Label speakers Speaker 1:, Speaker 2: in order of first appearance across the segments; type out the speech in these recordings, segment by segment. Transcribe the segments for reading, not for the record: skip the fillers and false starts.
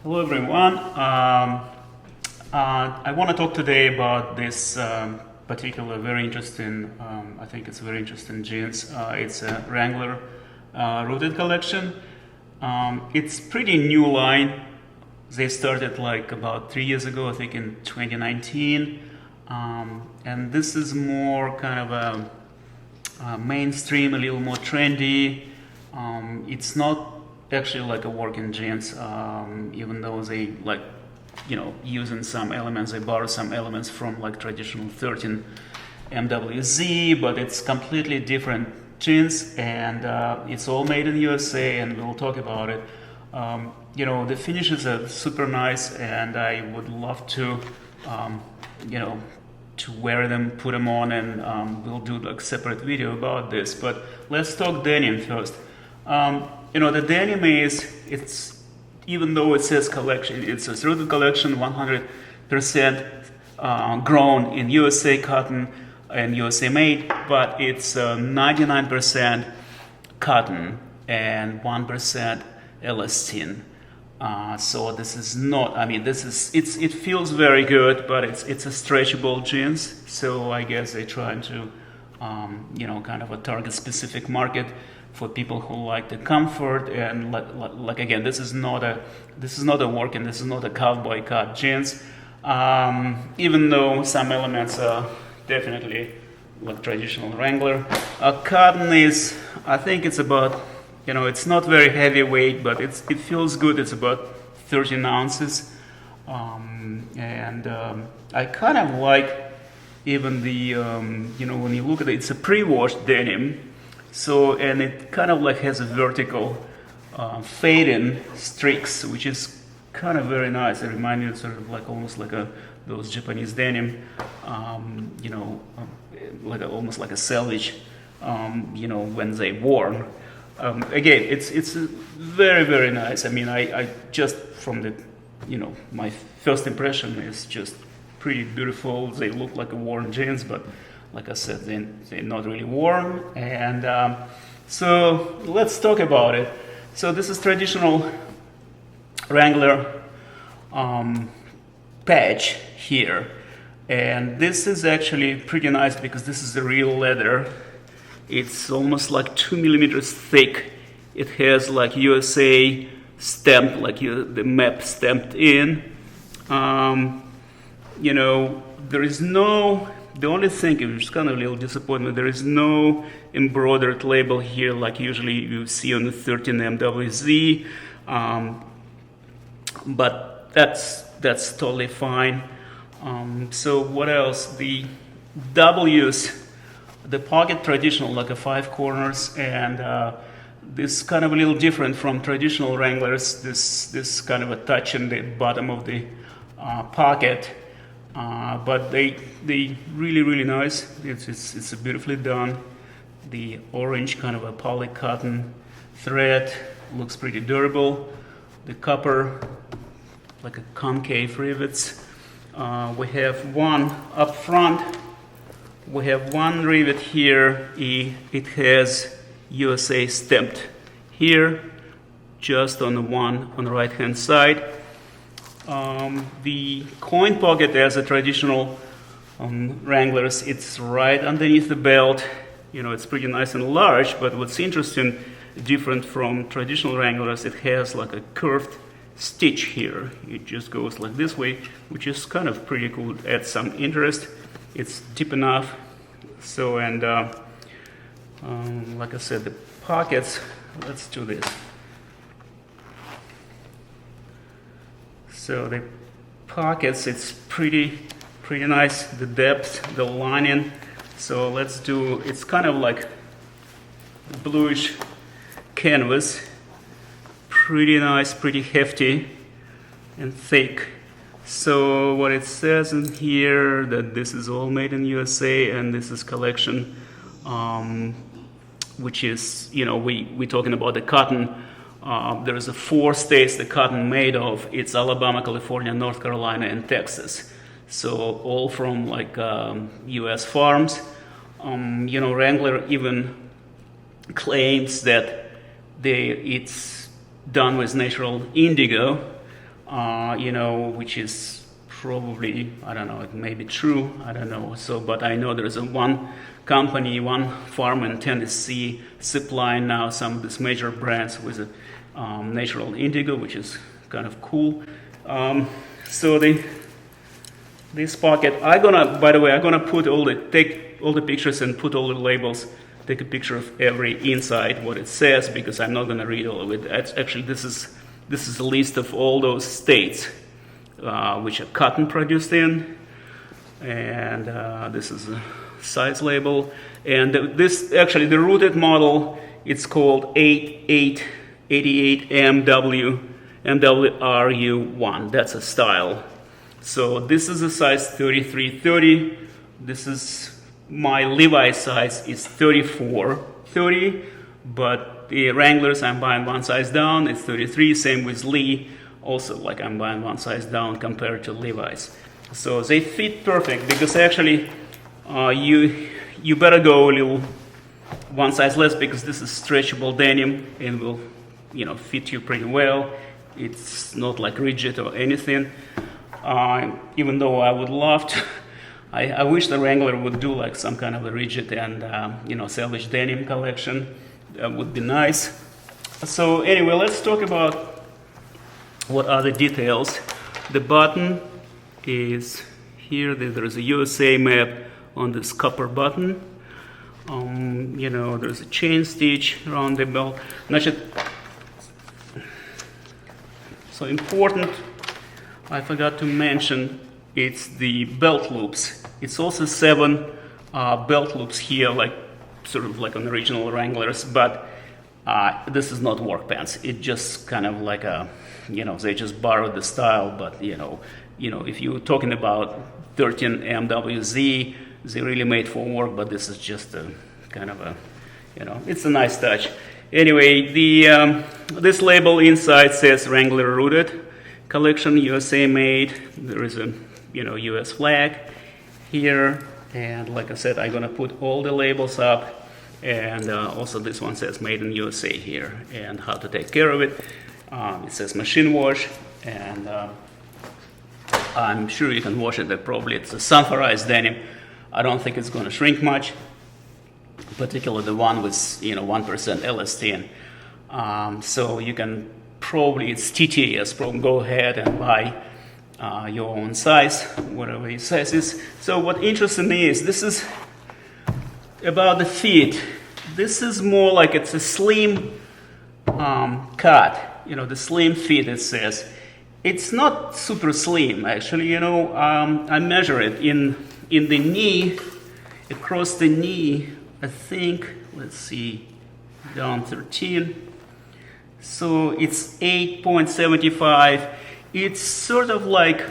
Speaker 1: Hello everyone. I want to talk today about this particular very interesting, I think it's a very interesting jeans. It's a Wrangler rooted collection. It's pretty new line. They started like about 3 years ago, I think in 2019. And this is more kind of a mainstream, a little more trendy. It's not actually like a working jeans, even though they like, using some elements, they borrow some elements from like traditional 13 MWZ, but it's completely different jeans, and it's all made in USA, and we'll talk about it. The finishes are super nice, and I would love to, to wear them, put them on, and we'll do like separate video about this. But let's talk denim first. The denim it's even though it says collection, it's a rooted collection, 100% grown in USA cotton and USA made, but it's 99% cotton and 1% elastine. So this is not, it feels very good, but it's a stretchable jeans. So I guess they're trying to, kind of a target specific market for people who like the comfort and like again, this is not a working, this is not a cowboy cut jeans. Even though some elements are definitely like traditional Wrangler. Cotton is, I think it's about, it's not very heavyweight, but it feels good. It's about 13 ounces. I kind of like even the, when you look at it, it's a pre-washed denim. So, and it kind of like has a vertical fading streaks, which is kind of very nice. It reminds me of sort of like almost like those Japanese denim, almost like a selvage, when they worn. Again, it's very, very nice. I just from the, my first impression is just pretty beautiful. They look like a worn jeans, but like I said, they're not really worn. And so let's talk about it. So this is traditional Wrangler patch here. And this is actually pretty nice because this is the real leather. It's almost like 2 millimeters thick. It has like USA stamped, like the map stamped in. There is no, the only thing, which is kind of a little disappointment, there is no embroidered label here like usually you see on the 13 MWZ, but that's totally fine. So what else? The W's, the pocket traditional, like a 5 corners, and this kind of a little different from traditional Wranglers. This kind of a touch in the bottom of the pocket. But they really, really nice. It's beautifully done. The orange kind of a poly cotton thread looks pretty durable. The copper, like a concave rivets. We have one up front. We have one rivet here. It has USA stamped here, just on the one on the right hand side. The coin pocket as a traditional Wranglers, it's right underneath the belt. It's pretty nice and large, but what's interesting, different from traditional Wranglers, it has like a curved stitch here. It just goes like this way, which is kind of pretty cool. It adds some interest. It's deep enough. So, and like I said, the pockets, let's do this. So the pockets, it's pretty nice. The depth, the lining. So let's do, it's kind of like bluish canvas. Pretty nice, pretty hefty and thick. So what it says in here, that this is all made in USA and this is collection, which is, we're talking about the cotton. There's 4 states the cotton made of. It's Alabama, California, North Carolina, and Texas. So all from like U.S. farms. Wrangler even claims that it's done with natural indigo, you know, which is probably, I don't know, it may be true, I don't know. So, but I know there's one company, one farm in Tennessee supplying now some of these major brands with a natural indigo, which is kind of cool. So this pocket, by the way, I'm gonna put take all the pictures and put all the labels, take a picture of every inside, what it says, because I'm not gonna read all of it. Actually, this is a list of all those states which are cotton produced in, and this is a size label. And this, actually, the rooted model, it's called 88 MWRU1. That's a style. So this is a size 3330. This is my Levi's size is 3430, but the Wranglers I'm buying one size down. It's 33. Same with Lee. Also, like I'm buying one size down compared to Levi's. So they fit perfect because actually you better go a little one size less because this is stretchable denim and will, you know, fit you pretty well. It's not like rigid or anything. Even though I would love to, I wish the Wrangler would do like some kind of a rigid and you know, salvage denim collection. That would be nice. So anyway, let's talk about what are the details. The button is here. There is a USA map on this copper button. You know, there's a chain stitch around the belt. So important, I forgot to mention, it's the belt loops. It's also 7 belt loops here, like sort of like on the original Wranglers, but this is not work pants. It just kind of like a, you know, they just borrowed the style, but you know, if you're talking about 13 MWZ, they really made for work, but this is just a kind of a, you know, it's a nice touch. Anyway, this label inside says Wrangler Rooted Collection, USA made. There is a, you know, US flag here, and like I said, I'm gonna put all the labels up, and also this one says Made in USA here, and how to take care of it. It says machine wash, and I'm sure you can wash it. Probably it's a sunfarized denim. I don't think it's gonna shrink much, particularly the one with, you know, 1% elastine. So you can probably, it's TTS, probably go ahead and buy your own size, whatever your size is. So what interests me is this is about the fit. This is more like it's a slim cut, you know, the slim fit it says. It's not super slim actually, you know. I measure it in the knee, across the knee, I think, let's see, down 13. So it's 8.75. It's sort of like,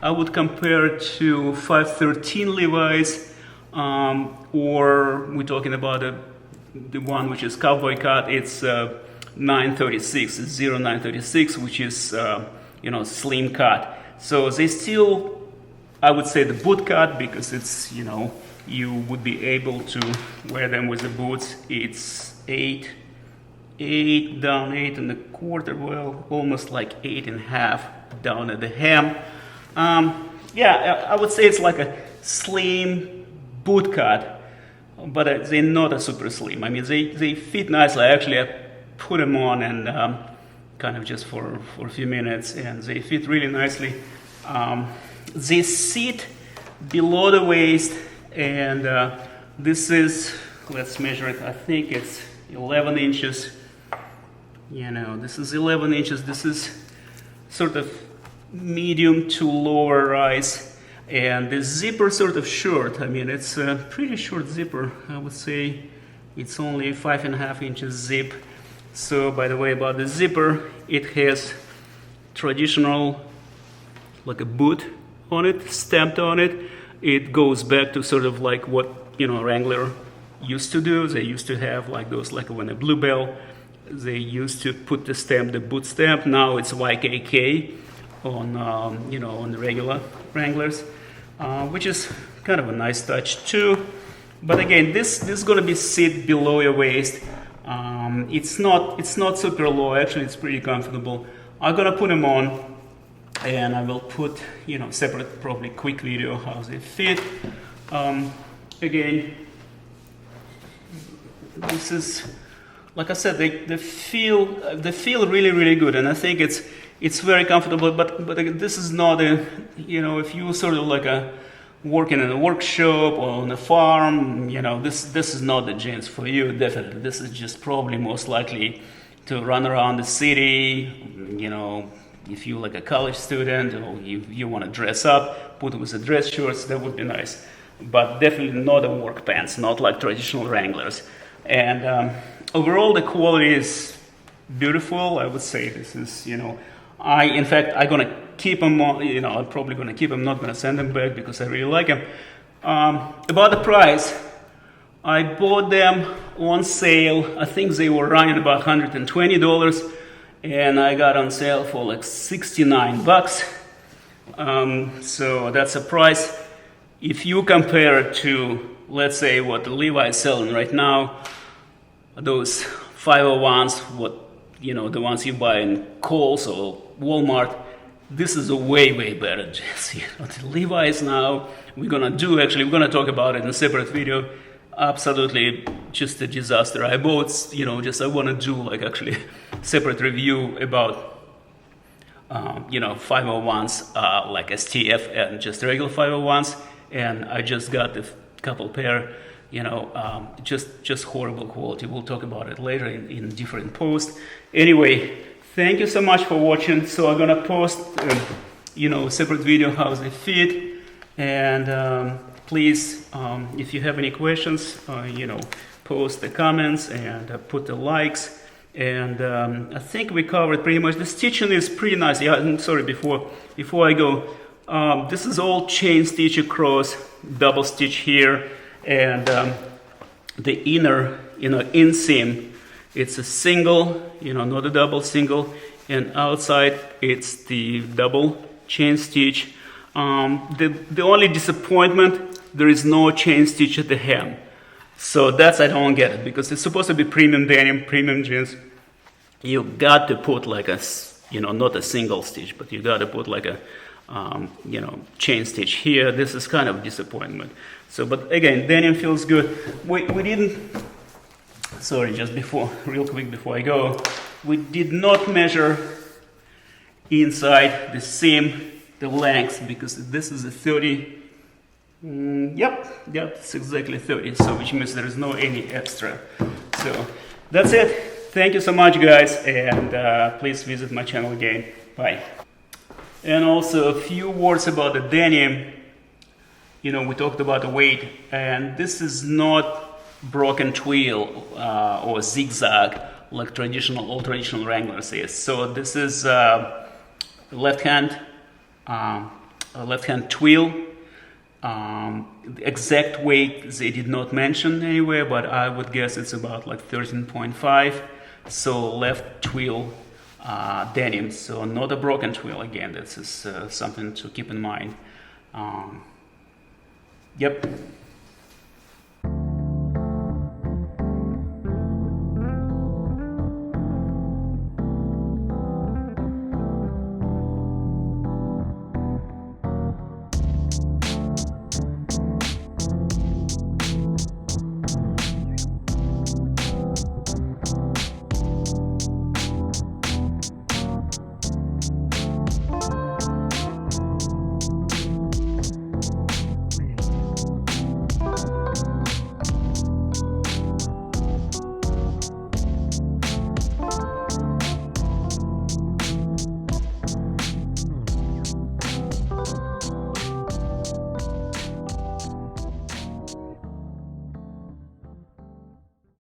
Speaker 1: I would compare it to 513 Levi's, or we're talking about the one which is cowboy cut. It's 936, it's 0936, which is, you know, slim cut. So they still, I would say the boot cut, because it's, you know, you would be able to wear them with the boots. It's 8 down 8.25, well, almost like 8.5 down at the hem. Yeah, I would say it's like a slim boot cut, but they're not a super slim. I mean, they fit nicely. Actually, I put them on and kind of just for a few minutes, and they fit really nicely. They sit below the waist, and this is, let's measure it, I think it's 11 inches. You know, this is 11 inches. This is sort of medium to lower rise, and the zipper sort of short. I mean, it's a pretty short zipper. I would say it's only 5.5 inches zip. So, by the way, about the zipper, it has traditional, like a boot on it, stamped on it. It goes back to sort of like what, you know, Wrangler used to do. They used to have like those, like when a Bluebell, they used to put the stamp, the boot stamp. Now it's YKK on, you know, on the regular Wranglers, which is kind of a nice touch too. But again, this is going to be sit below your waist. It's not super low. Actually, it's pretty comfortable. I'm gonna put them on, and I will put, you know, separate, probably quick video how they fit. Again, this is, like I said, they feel really good, and I think it's very comfortable. But again, this is not a, you know, if you sort of like a working in a workshop or on a farm, you know, this is not the jeans for you. Definitely, this is just probably most likely to run around the city. You know, if you're like a college student or you want to dress up, put it with the dress shorts, that would be nice. But definitely not a work pants, not like traditional Wranglers. And overall, the quality is beautiful. I would say this is, you know, in fact, I'm gonna keep them on, you know, I'm probably gonna keep them, not gonna send them back because I really like them. About the price, I bought them on sale. I think they were running about $120, and I got on sale for like 69 bucks. So that's a price. If you compare it to, let's say, what the Levi's selling right now, those 501s, what, you know, the ones you buy in Kohl's or Walmart, this is a way better jeans. You know, the Levi's now, we're gonna talk about it in a separate video. Absolutely just a disaster. I bought, you know, I want to do like actually separate review about, you know, 501s, like STF and just regular 501s. And I just got a couple pair, you know, just horrible quality. We'll talk about it later in different posts. Anyway, thank you so much for watching. So I'm gonna post, you know, a separate video how they fit. And please, if you have any questions, you know, post the comments and put the likes. And I think we covered pretty much. The stitching is pretty nice. Yeah, I'm sorry, before I go, this is all chain stitch across, double stitch here, and the inner, you know, inseam, it's a single, you know, not a double, single, and outside it's the double chain stitch. The only disappointment, there is no chain stitch at the hem. So that's, I don't get it, because it's supposed to be premium denim, premium jeans. You got to put like a, you know, not a single stitch, but you got to put like a, you know, chain stitch here. This is kind of disappointment. So, but again, denim feels good. We didn't, sorry, just before, real quick before I go, we did not measure inside the seam, the length, because this is a 30. Yep, it's exactly 30, so which means there is no any extra. So that's it. Thank you so much, guys, and please visit my channel again. Bye. And also a few words about the denim. You know, we talked about the weight, and this is not broken twill or zigzag like all traditional Wranglers is. So this is left hand twill. The exact weight they did not mention anywhere, but I would guess it's about like 13.5. So left twill denim, so not a broken twill. Again, this is something to keep in mind. Yep.